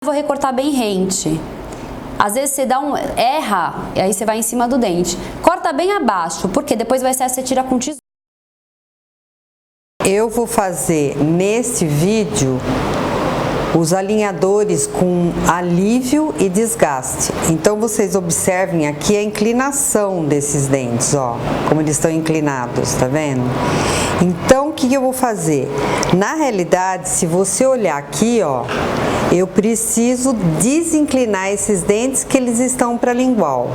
Vou recortar bem rente. Às vezes você erra, e aí você vai em cima do dente. Corta bem abaixo, porque depois vai ser você tira com tesoura. Eu vou fazer nesse vídeo os alinhadores com alívio e desgaste. Então vocês observem aqui a inclinação desses dentes, ó, como eles estão inclinados, tá vendo? Então o que eu vou fazer? Na realidade, se você olhar aqui, ó, eu preciso desinclinar esses dentes que eles estão para lingual.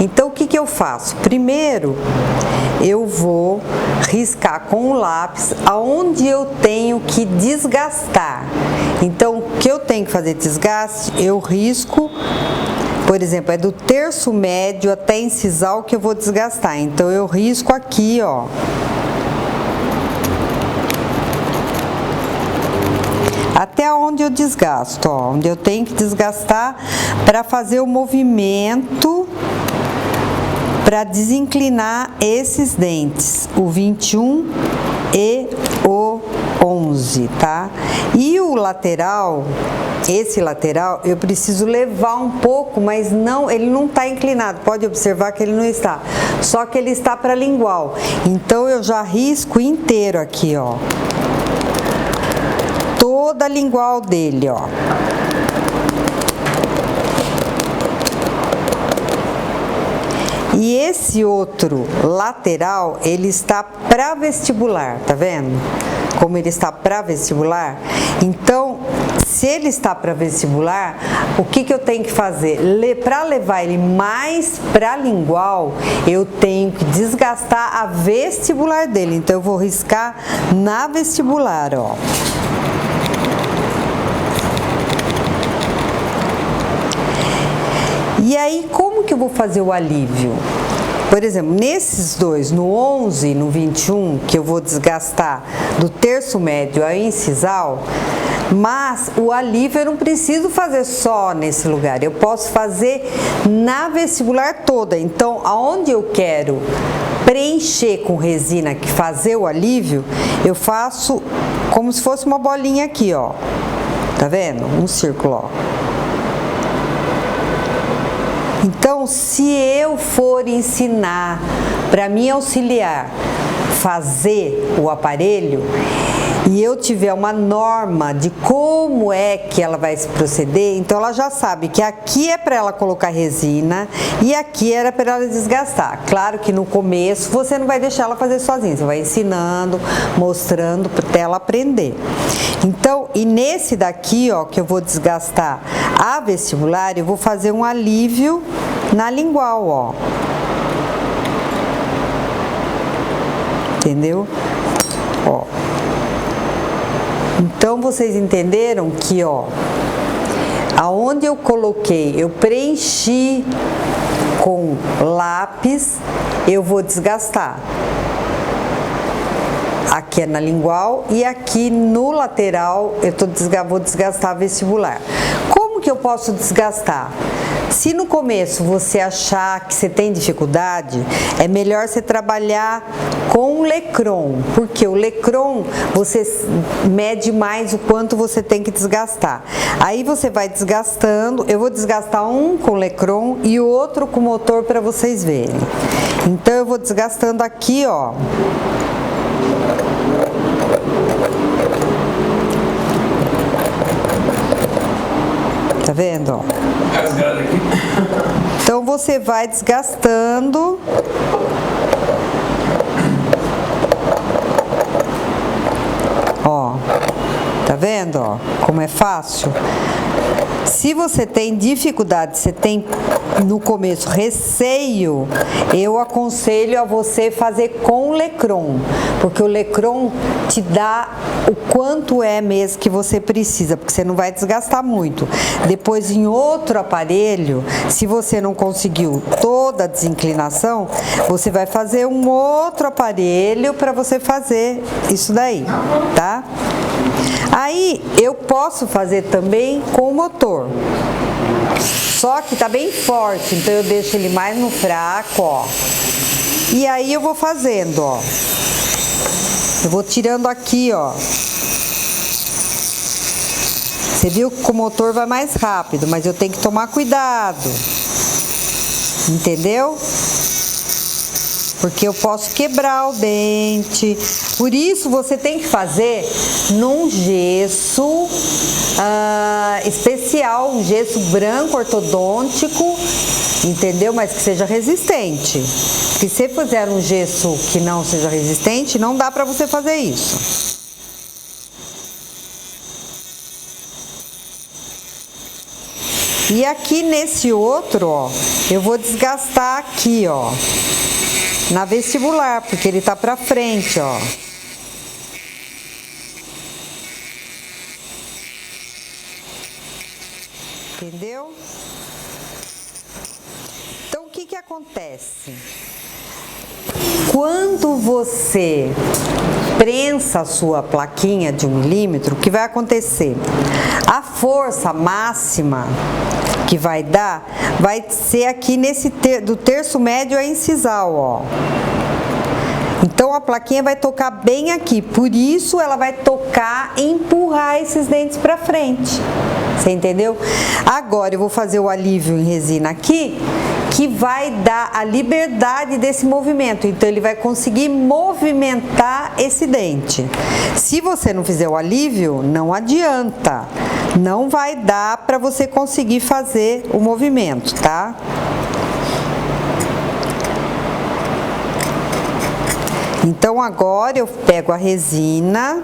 Então o que eu faço? Primeiro, eu vou riscar com o lápis aonde eu tenho que desgastar. Então, o que eu tenho que fazer desgaste, eu risco, por exemplo, é do terço médio até incisal que eu vou desgastar. Então, eu risco aqui, ó. Até onde eu desgasto, ó, onde eu tenho que desgastar para fazer o movimento para desinclinar esses dentes, o 21 e o 11, tá? E o lateral, esse lateral, eu preciso levar um pouco, mas não, ele não está inclinado, pode observar que ele não está, só que ele está para lingual. Então eu já risco inteiro aqui, ó, toda a lingual dele, ó. E esse outro lateral, ele está para vestibular, tá vendo? Como ele está para vestibular. Então, se ele está para vestibular, o que eu tenho que fazer? Para levar ele mais para lingual, eu tenho que desgastar a vestibular dele. Então, eu vou riscar na vestibular, ó. E aí, como que eu vou fazer o alívio? Por exemplo, nesses dois, no 11 e no 21, que eu vou desgastar do terço médio ao incisal, mas o alívio eu não preciso fazer só nesse lugar, eu posso fazer na vestibular toda. Então, aonde eu quero preencher com resina, que fazer o alívio, eu faço como se fosse uma bolinha aqui, ó. Tá vendo? Um círculo, ó. Então, se eu for ensinar para me auxiliar fazer o aparelho e eu tiver uma norma de como é que ela vai se proceder, então ela já sabe que aqui é para ela colocar resina e aqui era para ela desgastar. Claro que no começo você não vai deixar ela fazer sozinha, você vai ensinando, mostrando até ela aprender. Então, e nesse daqui, ó, que eu vou desgastar a vestibular, eu vou fazer um alívio na lingual, ó. Entendeu? Ó. Então, vocês entenderam que, ó, aonde eu coloquei, eu preenchi com lápis, eu vou desgastar. Aqui é na lingual e aqui no lateral eu vou desgastar a vestibular. Como que eu posso desgastar? Se no começo você achar que você tem dificuldade, é melhor você trabalhar com o Lecron, porque o Lecron você mede mais o quanto você tem que desgastar. Aí você vai desgastando, eu vou desgastar um com o Lecron e o outro com o motor para vocês verem. Então eu vou desgastando aqui, ó. Tá vendo, ó? Então você vai desgastando. Ó, tá vendo, ó? Como é fácil? Se você tem dificuldade, você tem no começo receio, eu aconselho a você fazer com o Lecron, porque o Lecron te dá o quanto é mesmo que você precisa, porque você não vai desgastar muito. Depois, em outro aparelho, se você não conseguiu toda a desinclinação, você vai fazer um outro aparelho para você fazer isso daí, tá? Aí, eu posso fazer também com o motor. Só que tá bem forte, então eu deixo ele mais no fraco, ó. E aí eu vou fazendo, ó. Eu vou tirando aqui, ó. Você viu que o motor vai mais rápido, mas eu tenho que tomar cuidado. Entendeu? Porque eu posso quebrar o dente. Por isso você tem que fazer num gesso especial, um gesso branco ortodôntico, entendeu? Mas que seja resistente. Porque se fizer um gesso que não seja resistente, não dá para você fazer isso. E aqui nesse outro, ó, eu vou desgastar aqui, ó, na vestibular, porque ele tá pra frente, ó. Entendeu? Então, o que que acontece? Quando você prensa a sua plaquinha de 1 milímetro, o que vai acontecer? A força máxima que vai dar, vai ser aqui do terço médio a incisal, ó. Então a plaquinha vai tocar bem aqui, por isso ela vai tocar e empurrar esses dentes para frente. Você entendeu? Agora eu vou fazer o alívio em resina aqui, que vai dar a liberdade desse movimento. Então ele vai conseguir movimentar esse dente. Se você não fizer o alívio, não adianta. Não vai dar para você conseguir fazer o movimento, tá? Então agora eu pego a resina.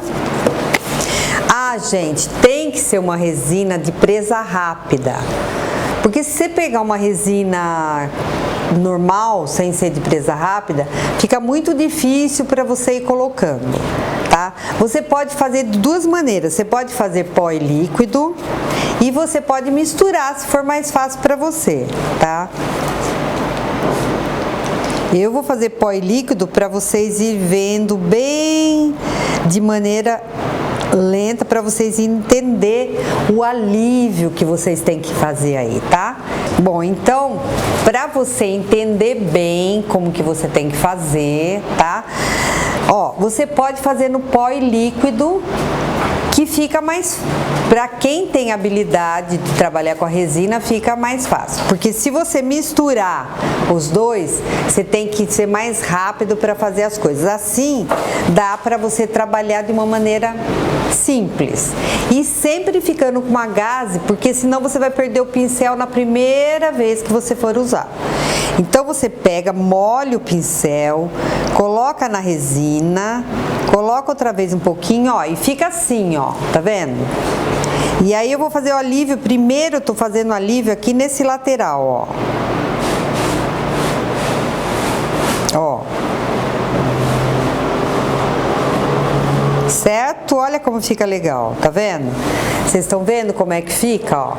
Ah, gente, tem que ser uma resina de presa rápida. Porque se você pegar uma resina normal, sem ser de presa rápida, fica muito difícil para você ir colocando, tá? Você pode fazer de duas maneiras. Você pode fazer pó e líquido e você pode misturar se for mais fácil para você, tá? Eu vou fazer pó e líquido para vocês ir vendo bem de maneira lenta, para vocês entender o alívio que vocês têm que fazer aí, tá? Bom, então, para você entender bem como que você tem que fazer, tá? Ó, você pode fazer no pó e líquido, que fica mais, para quem tem habilidade de trabalhar com a resina, fica mais fácil. Porque se você misturar os dois, você tem que ser mais rápido para fazer as coisas. Assim, dá para você trabalhar de uma maneira simples. E sempre ficando com uma gaze, porque senão você vai perder o pincel na primeira vez que você for usar. Então você pega, molha o pincel, coloca na resina, coloca outra vez um pouquinho, ó, e fica assim, ó, tá vendo? E aí eu vou fazer o alívio, primeiro eu tô fazendo o alívio aqui nesse lateral, ó. Ó. Certo? Olha como fica legal, tá vendo? Vocês estão vendo como é que fica, ó?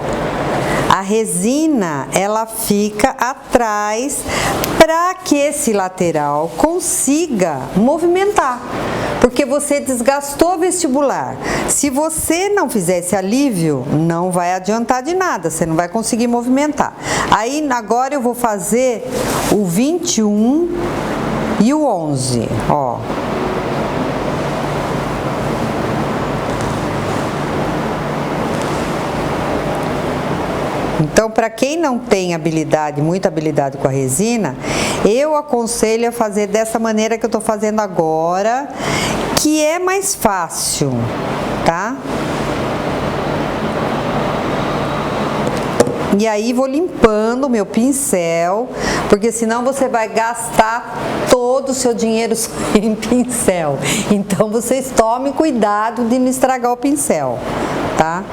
A resina, ela fica atrás para que esse lateral consiga movimentar, porque você desgastou o vestibular. Se você não fizer esse alívio, não vai adiantar de nada, você não vai conseguir movimentar. Aí agora eu vou fazer o 21 e o 11, ó. Então, para quem não tem habilidade, muita habilidade com a resina, eu aconselho a fazer dessa maneira que eu tô fazendo agora, que é mais fácil, tá? E aí vou limpando o meu pincel, porque senão você vai gastar todo o seu dinheiro em pincel. Então, vocês tomem cuidado de não estragar o pincel, tá?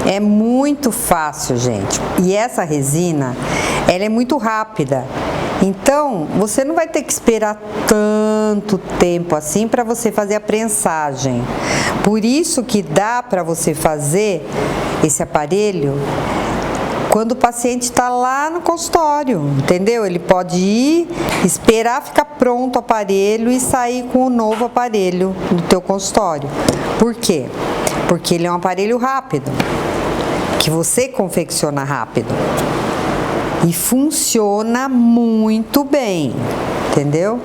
É muito fácil, gente. E essa resina, ela é muito rápida. Então, você não vai ter que esperar tanto tempo assim para você fazer a prensagem. Por isso que dá para você fazer esse aparelho quando o paciente está lá no consultório, entendeu? Ele pode ir, esperar ficar pronto o aparelho e sair com o novo aparelho do teu consultório. Por quê? Porque ele é um aparelho rápido, que você confecciona rápido e funciona muito bem. entendeu?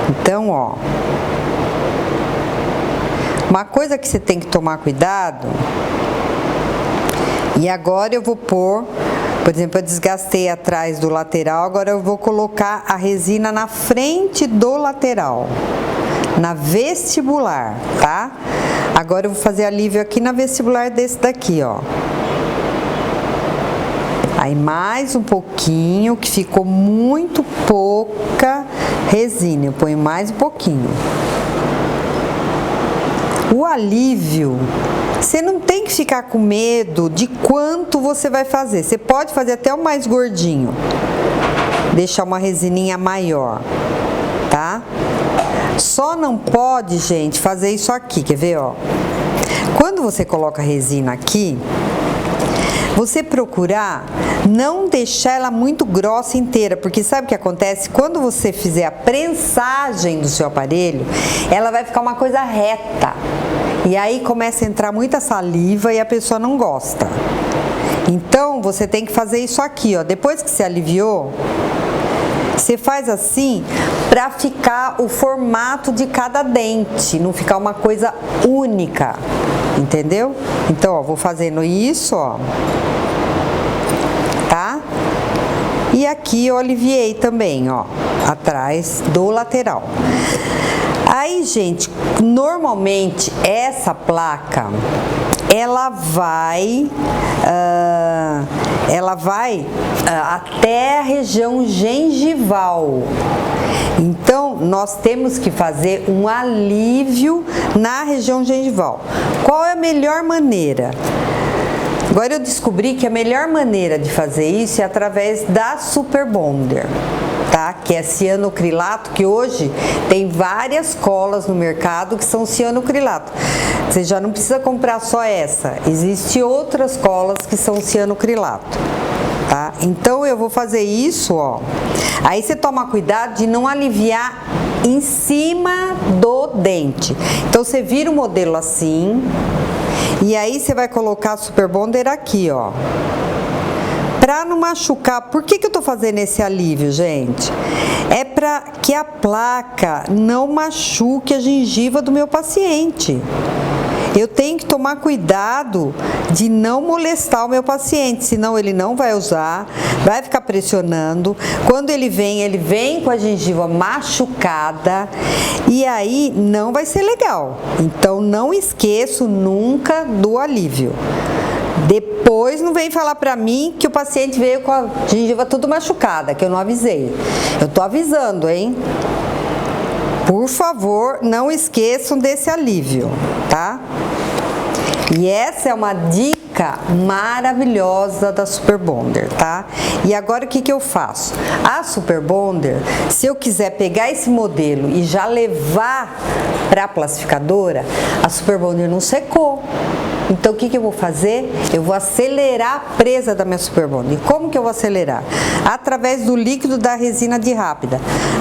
Então, ó, uma coisa que você tem que tomar cuidado, e agora eu vou pôr, por exemplo, eu desgastei atrás do lateral, agora eu vou colocar a resina na frente do lateral, na vestibular, tá? Agora eu vou fazer alívio aqui na vestibular desse daqui, ó. Aí mais um pouquinho, que ficou muito pouca resina, eu ponho mais um pouquinho. O alívio, você não tem que ficar com medo de quanto você vai fazer. Você pode fazer até o mais gordinho, deixar uma resininha maior, tá? Só não pode, gente, fazer isso aqui, quer ver, ó? Quando você coloca a resina aqui, você procurar não deixar ela muito grossa inteira, porque sabe o que acontece? Quando você fizer a prensagem do seu aparelho, ela vai ficar uma coisa reta. E aí começa a entrar muita saliva e a pessoa não gosta. Então, você tem que fazer isso aqui, ó. Depois que você aliviou, você faz assim para ficar o formato de cada dente, não ficar uma coisa única, entendeu? Então, ó, vou fazendo isso, ó, tá? E aqui eu aliviei também, ó, atrás do lateral. Aí, gente, normalmente essa placa, ela vai até a região gengival. Então, nós temos que fazer um alívio na região gengival. Qual é a melhor maneira? Agora eu descobri que a melhor maneira de fazer isso é através da Super Bonder, tá? Que é cianocrilato, que hoje tem várias colas no mercado que são cianocrilato. Você já não precisa comprar só essa, existem outras colas que são cianocrilato, tá? Então eu vou fazer isso, ó. Aí você toma cuidado de não aliviar em cima do dente. Então você vira o modelo assim, e aí você vai colocar a Super Bonder aqui, ó. Pra não machucar. Por que eu tô fazendo esse alívio, gente? É pra que a placa não machuque a gengiva do meu paciente. Eu tenho que tomar cuidado de não molestar o meu paciente, senão ele não vai usar, vai ficar pressionando. Quando ele vem com a gengiva machucada e aí não vai ser legal. Então não esqueço nunca do alívio. Depois não vem falar pra mim que o paciente veio com a gengiva tudo machucada, que eu não avisei. Eu tô avisando, hein? Por favor, não esqueçam desse alívio, tá? E essa é uma dica maravilhosa da Super Bonder, tá? E agora o que eu faço? A Super Bonder, se eu quiser pegar esse modelo e já levar para a plastificadora, a Super Bonder não secou. Então o que eu vou fazer? Eu vou acelerar a presa da minha Super Bonder. E como que eu vou acelerar? Através do líquido da resina de rápida.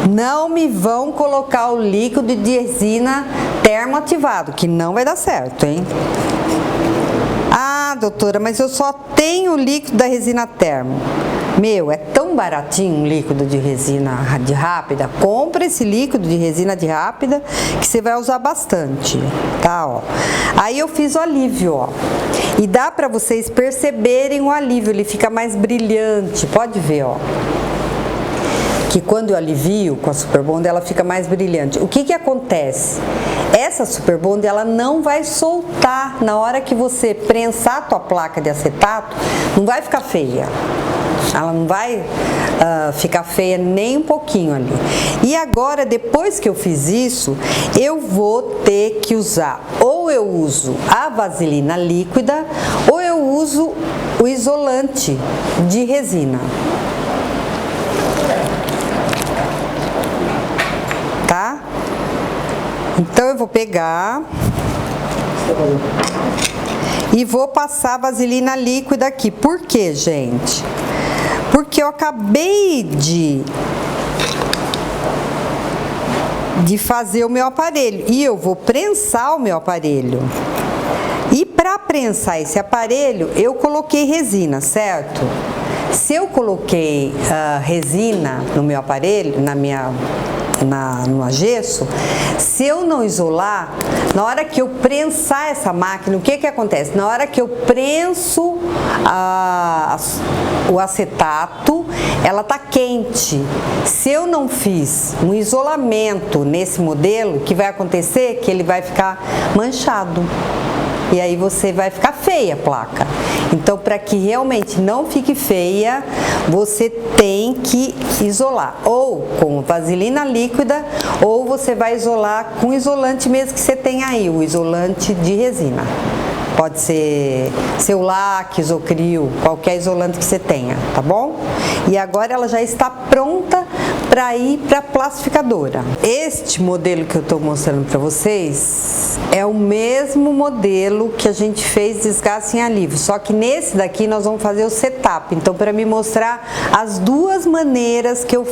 Não me vão colocar o líquido de resina termoativado, que não vai dar certo, hein? Ah, doutora, mas eu só tenho o líquido da resina termo. Meu, é tão baratinho um líquido de resina de rápida. Compre esse líquido de resina de rápida que você vai usar bastante, tá? Ó. Aí eu fiz o alívio, ó. E dá pra vocês perceberem o alívio, ele fica mais brilhante. Pode ver, ó. Que quando eu alivio com a Super Bonder, ela fica mais brilhante. O que acontece? Essa Super Bonder, ela não vai soltar na hora que você prensar a tua placa de acetato, não vai ficar feia. Ela não vai ficar feia nem um pouquinho ali. E agora, depois que eu fiz isso, eu vou ter que usar, ou eu uso a vaselina líquida, ou eu uso o isolante de resina. Tá? Então eu vou pegar e vou passar a vaselina líquida aqui. Por quê, gente? Porque eu acabei de fazer o meu aparelho e eu vou prensar o meu aparelho. E para prensar esse aparelho, eu coloquei resina, certo? Se eu coloquei resina no meu aparelho, no gesso, se eu não isolar, na hora que eu prensar essa máquina, o que acontece? Na hora que eu prenso o acetato, ela tá quente. Se eu não fiz um isolamento nesse modelo, o que vai acontecer? Que ele vai ficar manchado. E aí você vai ficar feia a placa. Então, para que realmente não fique feia, você tem que isolar. Ou com vaselina líquida, ou você vai isolar com isolante mesmo que você tem aí, o isolante de resina. Pode ser Ceulac, Isocril, qualquer isolante que você tenha, tá bom? E agora ela já está pronta para ir para a plastificadora. Este modelo que eu estou mostrando para vocês é o mesmo modelo que a gente fez desgaste em alívio, só que nesse daqui nós vamos fazer o setup. Então, para me mostrar as duas maneiras que eu